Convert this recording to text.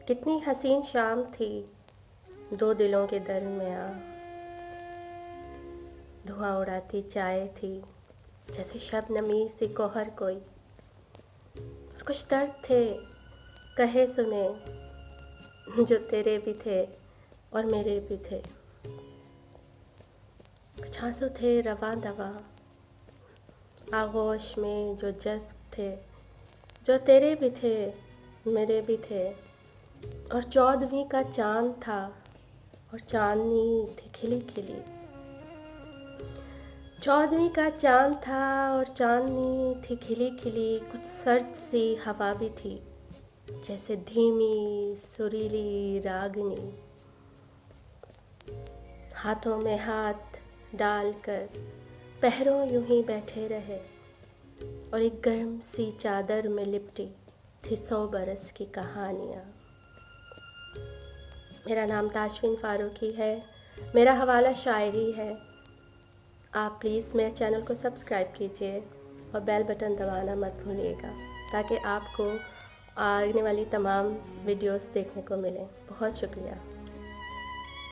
कितनी हसीन शाम थी दो दिलों के दरमियाँ। धुआं उड़ाती चाय थी जैसे शबनमी सी गौहर कोई। और कुछ दर्द थे कहे सुने जो तेरे भी थे और मेरे भी थे। कुछ आंसू थे रवां दवा आगोश में जो जज्ब थे, जो तेरे भी थे मेरे भी थे। और 14वीं का चांद था और चांदनी थी खिली खिली। 14वीं का चांद था और चांदनी थी खिली खिली। कुछ सर्द सी हवा भी थी जैसे धीमी सुरीली रागनी। हाथों में हाथ डालकर पहरों यूं ही बैठे रहे और एक गर्म सी चादर में लिपटी थी 100 बरस की कहानियाँ। मेरा नाम ताशफीन फारूकी है। मेरा हवाला शायरी है। आप प्लीज़ मेरे चैनल को सब्सक्राइब कीजिए और बेल बटन दबाना मत भूलिएगा ताकि आपको आने वाली तमाम वीडियोस देखने को मिलें। बहुत शुक्रिया।